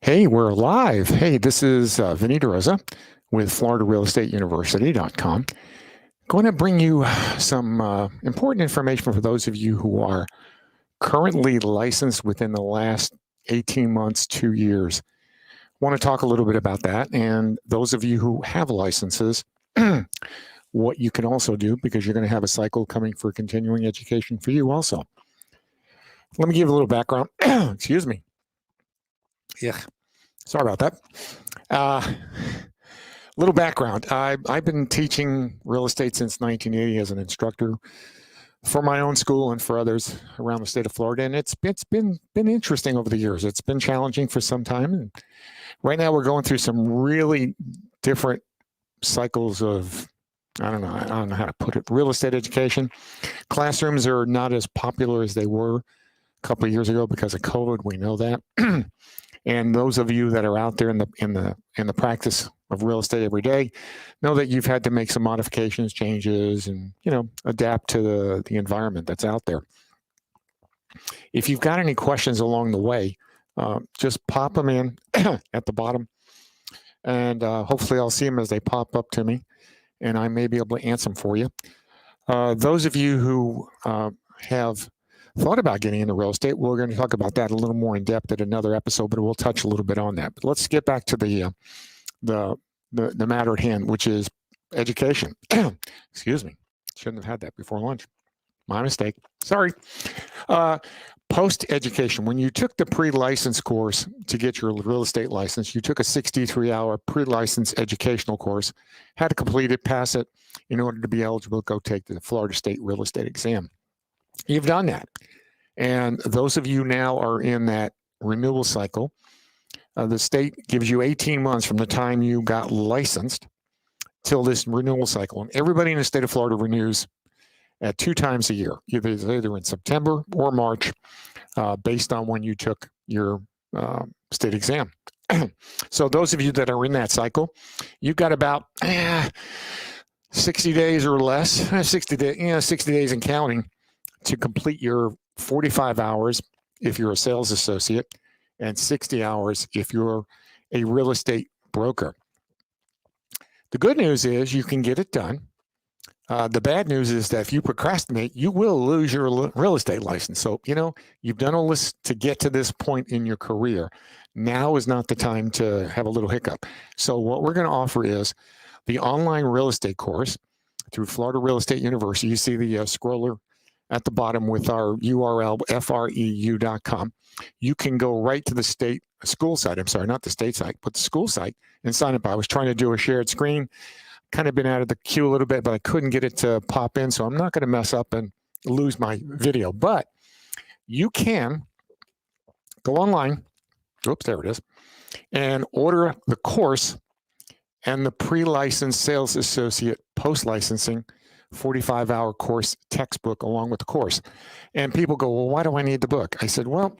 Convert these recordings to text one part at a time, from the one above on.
Hey, we're live. Hey, this is Vinny DeRosa with FloridaRealEstateUniversity.com. Going to bring you some important information for those of you who are currently licensed within the last 18 months, 2 years. Want to talk a little bit about that. And those of you who have licenses, what you can also do because you're going to have a cycle coming for continuing education for you also. Let me give you a little background. Excuse me. Yeah, sorry about that. Little background. I've been teaching real estate since 1980 as an instructor for my own school and for others around the state of Florida, and it's been interesting over the years. It's been challenging for some time, and right now we're going through some really different cycles of I don't know how to put it. Real estate education classrooms are not as popular as they were a couple of years ago because of COVID. We know that. And those of you that are out there in the practice of real estate every day know that you've had to make some modifications, changes, and adapt to the environment that's out there. If you've got any questions along the way, just pop them in at the bottom, and hopefully I'll see them as they pop up to me, and I may be able to answer them for you. Those of you who have thought about getting into real estate, we're going to talk about that a little more in depth at another episode, but we'll touch a little bit on that. But let's get back to the matter at hand, which is education. Excuse me. Shouldn't have had that before lunch. My mistake. Sorry. Post-education, when you took the pre-license course to get your real estate license, you took a 63-hour pre-license educational course, had to complete it, pass it, in order to be eligible to go take the Florida State Real Estate Exam. You've done that. And those of you now are in that renewal cycle. The state gives you 18 months from the time you got licensed till this renewal cycle. And everybody in the state of Florida renews at 2 times a year, either in September or March, based on when you took your state exam. So those of you that are in that cycle, you've got about 60 days or less, 60 days and counting, to complete your 45 hours if you're a sales associate and 60 hours if you're a real estate broker. The good news is you can get it done. The bad news is that if you procrastinate, you will lose your real estate license. So, you've done all this to get to this point in your career. Now is not the time to have a little hiccup. So what we're going to offer is the online real estate course through Florida Real Estate University. You see the scroller at the bottom with our URL, FREU.com. You can go right to the school site. I'm sorry, not the state site, but the school site and sign up. I was trying to do a shared screen, kind of been out of the queue a little bit, but I couldn't get it to pop in. So I'm not going to mess up and lose my video, but you can go online. Oops, there it is. And order the course and the pre-licensed sales associate post-licensing 45-hour course textbook along with the course. And people go, well, why do I need the book? I said, well,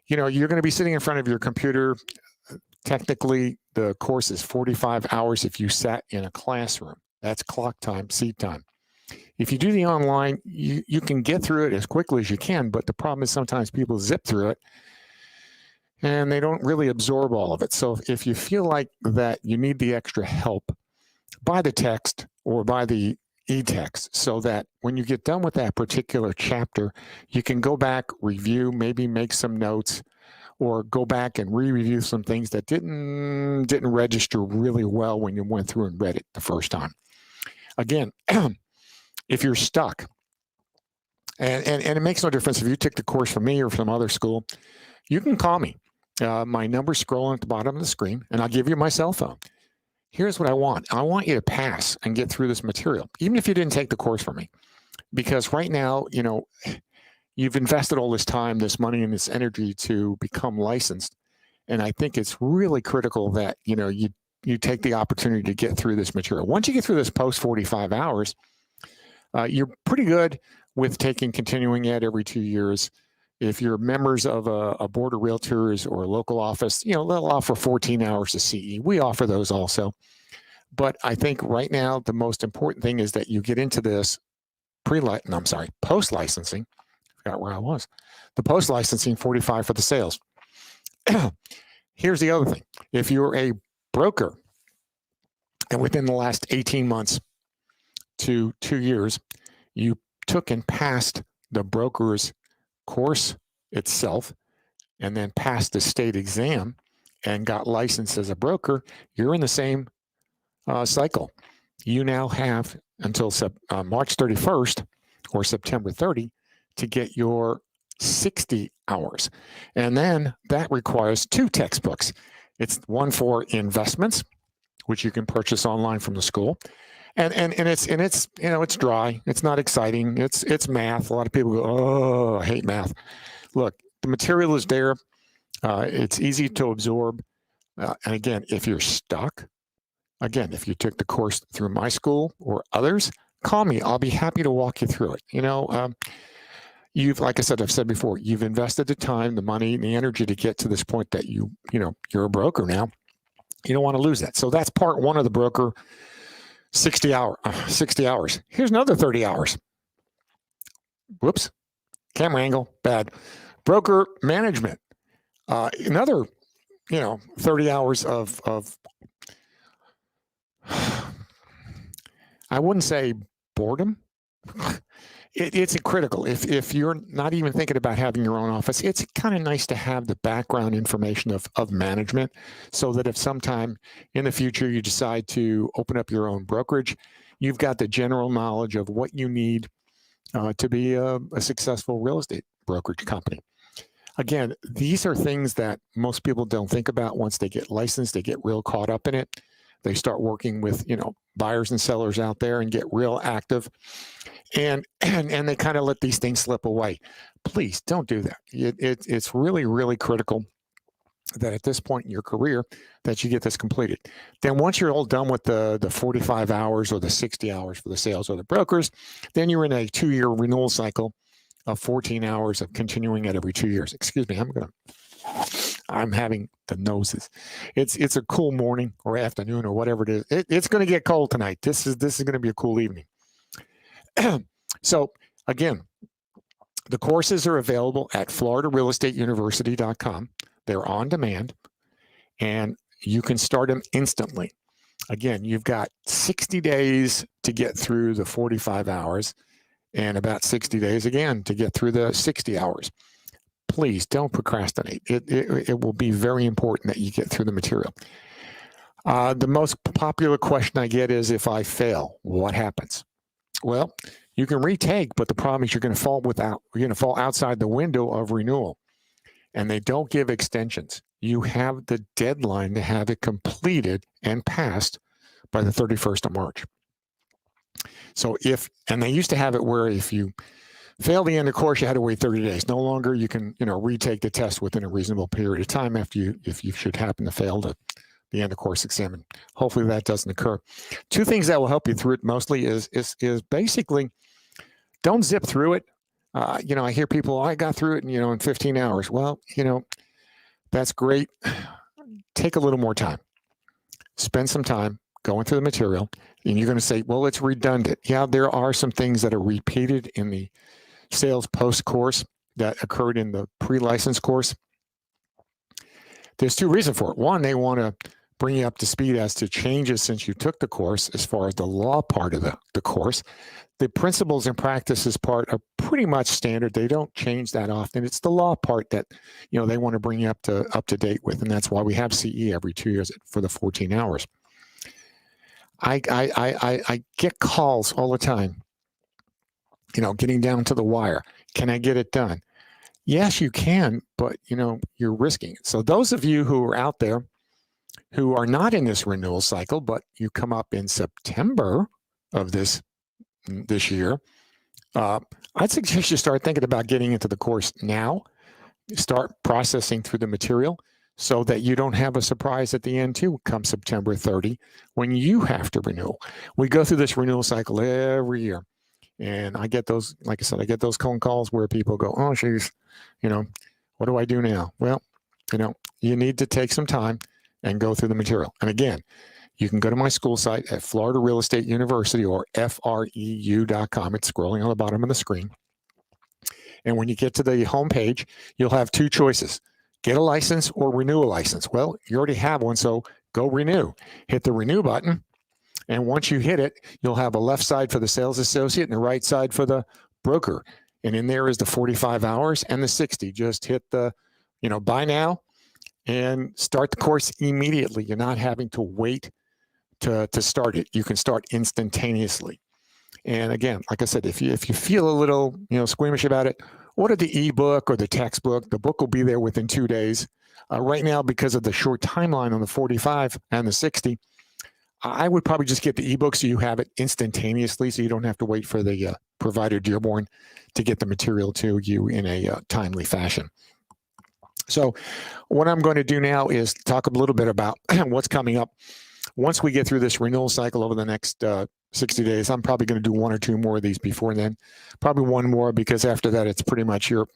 you're going to be sitting in front of your computer. Technically, the course is 45 hours if you sat in a classroom. That's clock time, seat time. If you do the online, you can get through it as quickly as you can, but the problem is sometimes people zip through it and they don't really absorb all of it. So if you feel like that you need the extra help, buy the text or buy the e-text so that when you get done with that particular chapter, you can go back, review, maybe make some notes, or go back and re-review some things that didn't register really well when you went through and read it the first time. Again, if you're stuck, and it makes no difference if you took the course from me or from other school, you can call me. My number's scrolling at the bottom of the screen, and I'll give you my cell phone. Here's what I want. I want you to pass and get through this material, even if you didn't take the course from me. Because right now, you've invested all this time, this money, and this energy to become licensed. And I think it's really critical that, you take the opportunity to get through this material. Once you get through this post 45 hours, you're pretty good with taking continuing ed every 2 years. If you're members of a board of realtors or a local office, they'll offer 14 hours of CE. We offer those also. But I think right now, the most important thing is that you get into this post-licensing. I forgot where I was. The post-licensing 45 for the sales. Here's the other thing. If you're a broker and within the last 18 months to 2 years, you took and passed the broker's course itself and then passed the state exam and got licensed as a broker, you're in the same cycle. You now have until March 31st or September 30 to get your 60 hours. And then that requires 2 textbooks. It's one for investments, which you can purchase online from the school. And it's you know, it's dry. It's not exciting. It's math. A lot of people go, "Oh, I hate math." Look, the material is there. It's easy to absorb. And again, if you're stuck, again, if you took the course through my school or others, call me. I'll be happy to walk you through it. You know, like I said, I've said before, you've invested the time, the money, and the energy to get to this point that you're a broker now. You don't want to lose that. So that's part one of the broker 60 hours. Here's another 30 hours. Whoops. Camera angle, bad. Broker management. Another, 30 hours of I wouldn't say boredom. It's critical. If you're not even thinking about having your own office, it's kind of nice to have the background information of management so that if sometime in the future you decide to open up your own brokerage, you've got the general knowledge of what you need to be a successful real estate brokerage company. Again, these are things that most people don't think about once they get licensed. They get real caught up in it. They start working with, buyers and sellers out there and get real active. And they kind of let these things slip away. Please don't do that. It's really, really critical that at this point in your career that you get this completed. Then once you're all done with the 45 hours or the 60 hours for the sales or the brokers, then you're in a 2-year renewal cycle of 14 hours of continuing it every 2 years. Excuse me, I'm having the noses. It's a cool morning or afternoon or whatever it is. It's going to get cold tonight. This is going to be a cool evening. So again, the courses are available at floridarealestateuniversity.com. They're on demand and you can start them instantly. Again, you've got 60 days to get through the 45 hours and about 60 days again to get through the 60 hours. Please don't procrastinate. It will be very important that you get through the material. The most popular question I get is, if I fail, what happens? Well, you can retake, but the problem is you're going to fall outside the window of renewal, and they don't give extensions. You have the deadline to have it completed and passed by the 31st of March. So and they used to have it where if you failed the end of course, you had to wait 30 days. No longer. You can, retake the test within a reasonable period of time if you should happen to fail the end of course exam. And hopefully that doesn't occur. 2 things that will help you through it mostly is basically don't zip through it. I hear people, I got through it in 15 hours. Well, that's great. Take a little more time. Spend some time going through the material, and you're going to say, well, it's redundant. Yeah, there are some things that are repeated in the sales post course that occurred in the pre-license course. There's 2 reasons for it. One, they want to bring you up to speed as to changes since you took the course as far as the law part of the course. The principles and practices part are pretty much standard. They don't change that often. It's the law part that they want to bring you up to date with, and that's why we have CE every 2 years for the 14 hours. I get calls all the time, getting down to the wire. Can I get it done? Yes, you can, but you're risking it. So those of you who are out there who are not in this renewal cycle, but you come up in September of this year, I'd suggest you start thinking about getting into the course now. Start processing through the material so that you don't have a surprise at the end too come September 30 when you have to renew. We go through this renewal cycle every year. And I get those, like I said, I get those phone calls where people go, oh, geez, what do I do now? Well, you need to take some time and go through the material. And again, you can go to my school site at Florida Real Estate University or FREU.com. It's scrolling on the bottom of the screen. And when you get to the homepage, you'll have 2 choices. get a license or renew a license. Well, you already have one, so go renew. Hit the renew button, and once you hit it, you'll have a left side for the sales associate and the right side for the broker. And in there is the 45 hours and the 60. Just hit the, buy now and start the course immediately. You're not having to wait to start it. You can start instantaneously. And again, like I said, if you feel a little, squeamish about it, order the ebook or the textbook. The book will be there within 2 days. Right now, because of the short timeline on the 45 and the 60, I would probably just get the ebook so you have it instantaneously, so you don't have to wait for the provider Dearborn to get the material to you in a timely fashion. So what I'm going to do now is talk a little bit about what's coming up. Once we get through this renewal cycle over the next 60 days, I'm probably going to do 1 or 2 more of these before then. Probably 1 more, because after that, it's pretty much your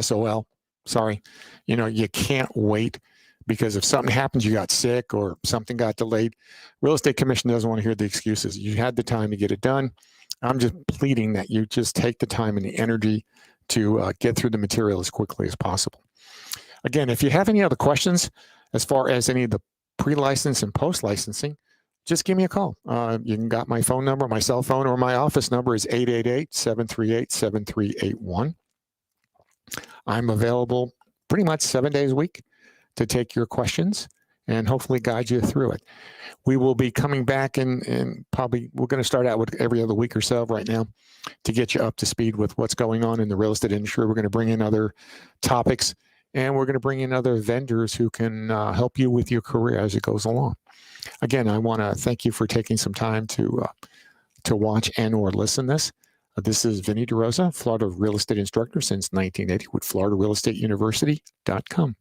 SOL. Sorry. You can't wait, because if something happens, you got sick or something got delayed, Real Estate Commission doesn't want to hear the excuses. You had the time to get it done. I'm just pleading that you just take the time and the energy to get through the material as quickly as possible. Again, if you have any other questions as far as any of the pre-license and post-licensing, just give me a call. You can got my phone number, my cell phone, or my office number is 888-738-7381. I'm available pretty much 7 days a week to take your questions and hopefully guide you through it. We will be coming back and probably we're going to start out with every other week or so right now to get you up to speed with what's going on in the real estate industry. We're going to bring in other topics, and we're going to bring in other vendors who can help you with your career as it goes along. Again, I want to thank you for taking some time to watch and or listen to this. This is Vinny DeRosa, Florida real estate instructor since 1980 with FloridaRealEstateUniversity.com.